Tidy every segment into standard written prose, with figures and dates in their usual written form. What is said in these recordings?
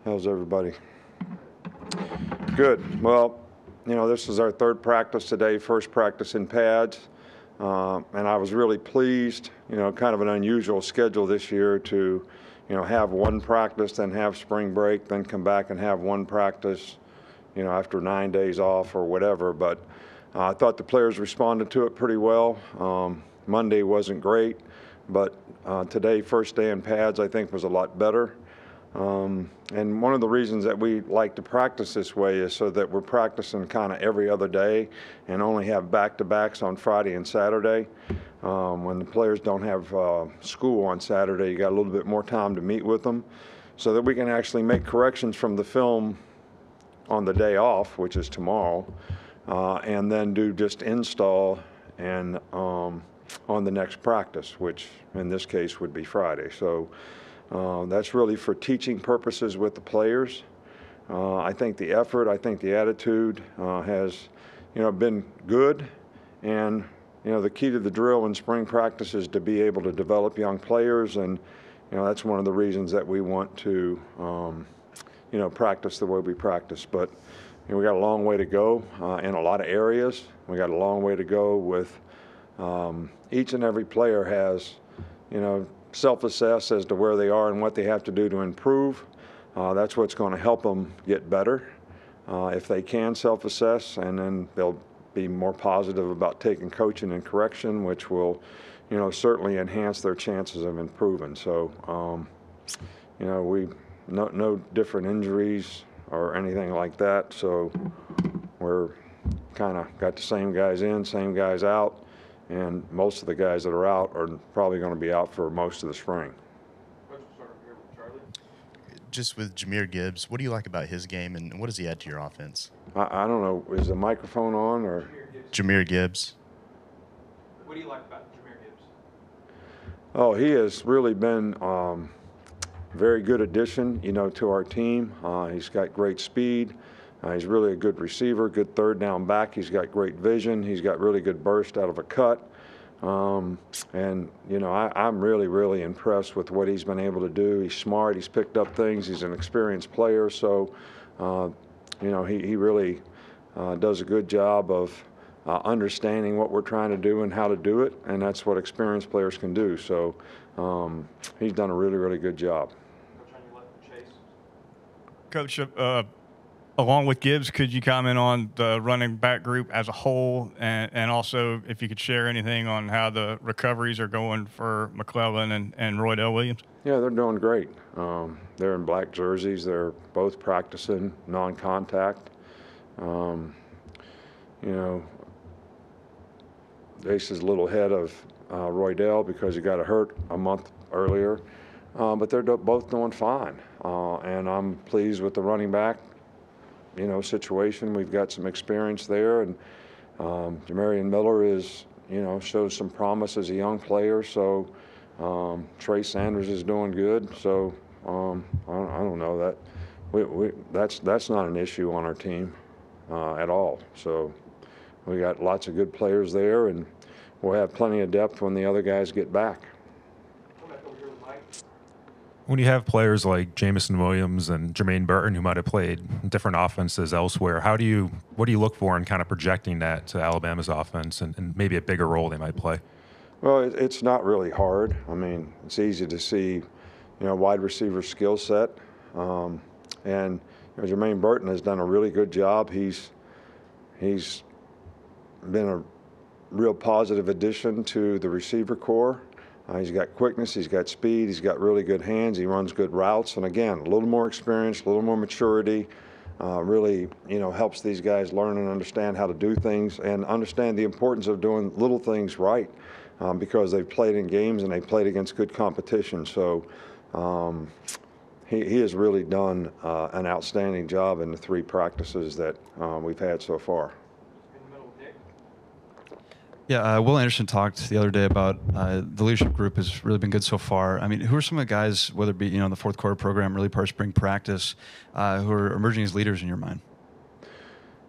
How's everybody? Good. Well, this is our third practice today, first practice in pads. And I was really pleased, kind of an unusual schedule this year to, have one practice, then have spring break, then come back and have one practice, after 9 days off or whatever. But I thought the players responded to it pretty well. Monday wasn't great, but today, first day in pads, I think was a lot better. And one of the reasons that we like to practice this way is so that we're practicing kind of every other day and only have back-to-backs on Friday and Saturday. When the players don't have school on Saturday, you got a little bit more time to meet with them so that we can actually make corrections from the film on the day off, which is tomorrow, and then do just install and on the next practice, which in this case would be Friday. So that's really for teaching purposes with the players. I think the effort, I think the attitude has, been good. And, the key to the drill in spring practice is to be able to develop young players. And, that's one of the reasons that we want to, practice the way we practice. But we got a long way to go in a lot of areas. We got a long way to go with each and every player has, self-assess as to where they are and what they have to do to improve. That's what's going to help them get better if they can self-assess, and then they'll be more positive about taking coaching and correction, which will, certainly enhance their chances of improving. So, we no different injuries or anything like that. So we're kind of got the same guys in, same guys out. And most of the guys that are out are probably going to be out for most of the spring. Just with Jamal Gibbs, what do you like about his game, and what does he add to your offense? I don't know. Is the microphone on or? Jamal Gibbs. What do you like about Jamal Gibbs? Oh, he has really been a very good addition, to our team. He's got great speed. He's really a good receiver, good third down back. He's got great vision. He's got really good burst out of a cut. I'm really, really impressed with what he's been able to do. He's smart. He's picked up things. He's an experienced player. So, he really does a good job of understanding what we're trying to do and how to do it. And that's what experienced players can do. So he's done a really, really good job. Coach, on your left, Chase. Coach, along with Gibbs, could you comment on the running back group as a whole, and also if you could share anything on how the recoveries are going for McClellan and Roydell Williams? Yeah, they're doing great. They're in black jerseys. They're both practicing non-contact. Ace is a little ahead of Roydell because he got hurt a month earlier, but they're both doing fine. And I'm pleased with the running back situation. We've got some experience there, and Jamarian Miller is, shows some promise as a young player. So Trey Sanders is doing good. So I don't know that that's not an issue on our team at all. So we got lots of good players there, and we'll have plenty of depth when the other guys get back. When you have players like Jamison Williams and Jermaine Burton who might have played different offenses elsewhere, what do you look for in kind of projecting that to Alabama's offense and maybe a bigger role they might play? Well, it's not really hard. I mean, it's easy to see, wide receiver skill set. And Jermaine Burton has done a really good job. He's been a real positive addition to the receiver corps. He's got quickness, he's got speed, he's got really good hands, he runs good routes, and again, a little more experience, a little more maturity, really, helps these guys learn and understand how to do things and understand the importance of doing little things right, because they've played in games and they've played against good competition. So he has really done an outstanding job in the 3 practices that we've had so far. Yeah, Will Anderson talked the other day about the leadership group has really been good so far. I mean, who are some of the guys, whether it be in the fourth quarter program, really part of spring practice, who are emerging as leaders in your mind?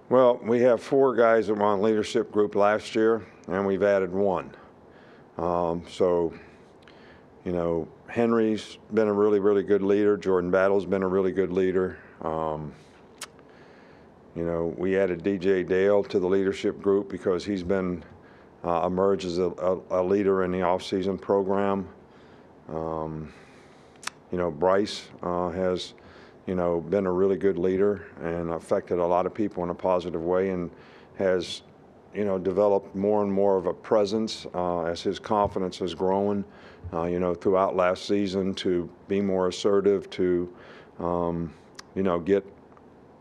Well, we have 4 guys that were on leadership group last year, and we've added 1. So, Henry's been a really, really good leader. Jordan Battle's been a really good leader. You know, we added DJ Dale to the leadership group because he's been emerged as a leader in the off-season program. You know, Bryce has, you know, been a really good leader and affected a lot of people in a positive way, and has, you know, developed more and more of a presence as his confidence has grown, you know, throughout last season, to be more assertive, to, you know, get,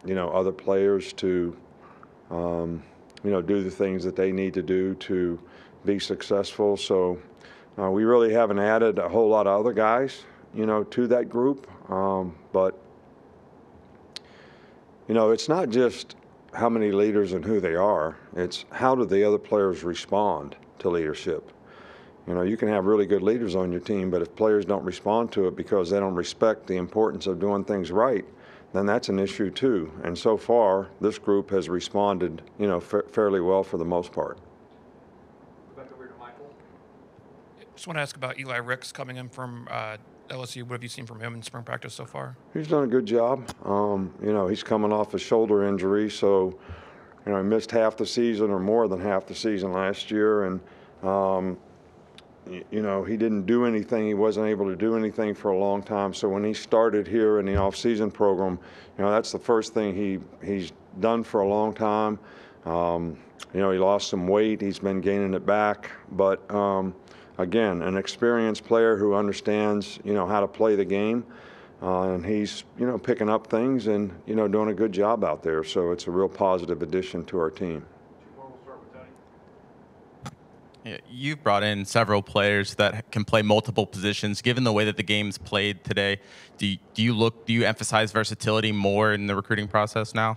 you know, other players to, you know, do the things that they need to do to be successful. So we really haven't added a whole lot of other guys, you know, to that group. But, you know, it's not just how many leaders and who they are. It's how do the other players respond to leadership. You know, you can have really good leaders on your team, but if players don't respond to it because they don't respect the importance of doing things right, then that's an issue too. And so far, this group has responded, you know, fairly well for the most part. Back over to Michael. Just want to ask about Eli Rex coming in from LSU. What have you seen from him in spring practice so far? He's done a good job. You know, he's coming off a shoulder injury, so, you know, he missed half the season or more than half the season last year, and you know, he didn't do anything. He wasn't able to do anything for a long time. So when he started here in the off-season program, you know, that's the first thing he's done for a long time. You know, he lost some weight. He's been gaining it back. But again, an experienced player who understands, you know, how to play the game. And he's, you know, picking up things and, you know, doing a good job out there. So it's a real positive addition to our team. Yeah, you've brought in several players that can play multiple positions. Given the way that the game's played today, do you emphasize versatility more in the recruiting process now?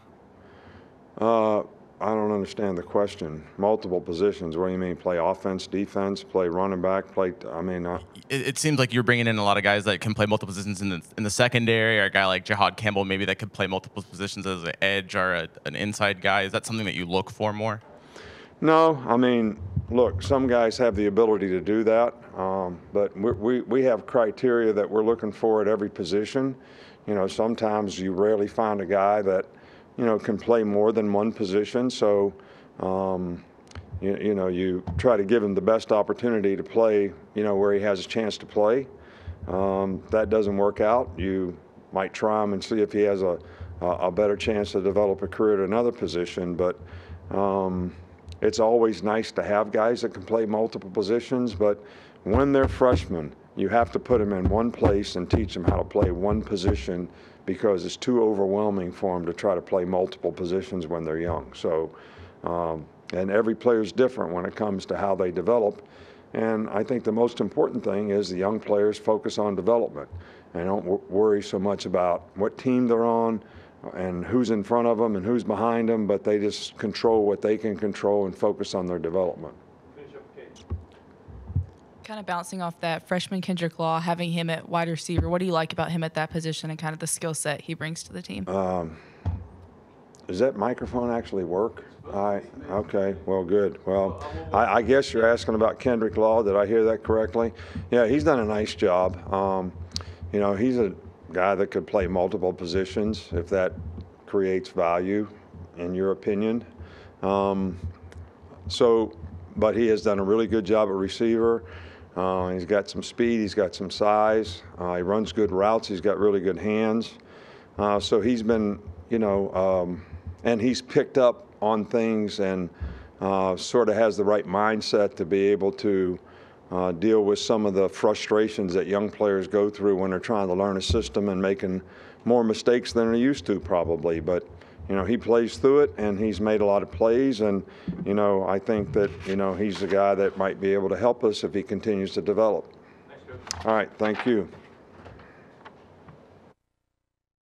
I don't understand the question. Multiple positions. What do you mean? Play offense, defense, play running back, play? I mean, it seems like you're bringing in a lot of guys that can play multiple positions in the secondary, or a guy like Jahad Campbell maybe that could play multiple positions as an edge or an inside guy. Is that something that you look for more? No, I mean, look, some guys have the ability to do that, but we have criteria that we're looking for at every position. You know, sometimes you rarely find a guy that, you know, can play more than one position. So, you know, you try to give him the best opportunity to play, you know, where he has a chance to play. That doesn't work out, you might try him and see if he has a better chance to develop a career at another position. But it's always nice to have guys that can play multiple positions, but when they're freshmen, you have to put them in one place and teach them how to play one position, because it's too overwhelming for them to try to play multiple positions when they're young. So, and every player is different when it comes to how they develop. And I think the most important thing is the young players focus on development and don't worry so much about what team they're on and who's in front of them and who's behind them, but they just control what they can control and focus on their development. Kind of bouncing off that, freshman Kendrick Law, having him at wide receiver, what do you like about him at that position and kind of the skill set he brings to the team? Does that microphone actually work? Okay, well, good. Well, I guess you're asking about Kendrick Law. Did I hear that correctly? Yeah, he's done a nice job. You know, he's a guy that could play multiple positions if that creates value, in your opinion. But he has done a really good job at receiver. He's got some speed, he's got some size, he runs good routes, he's got really good hands. So he's been, you know, and he's picked up on things and sort of has the right mindset to be able to deal with some of the frustrations that young players go through when they're trying to learn a system and making more mistakes than they're used to probably. But, you know, he plays through it and he's made a lot of plays, and, you know, I think that, you know, he's the guy that might be able to help us if he continues to develop. All right, thank you.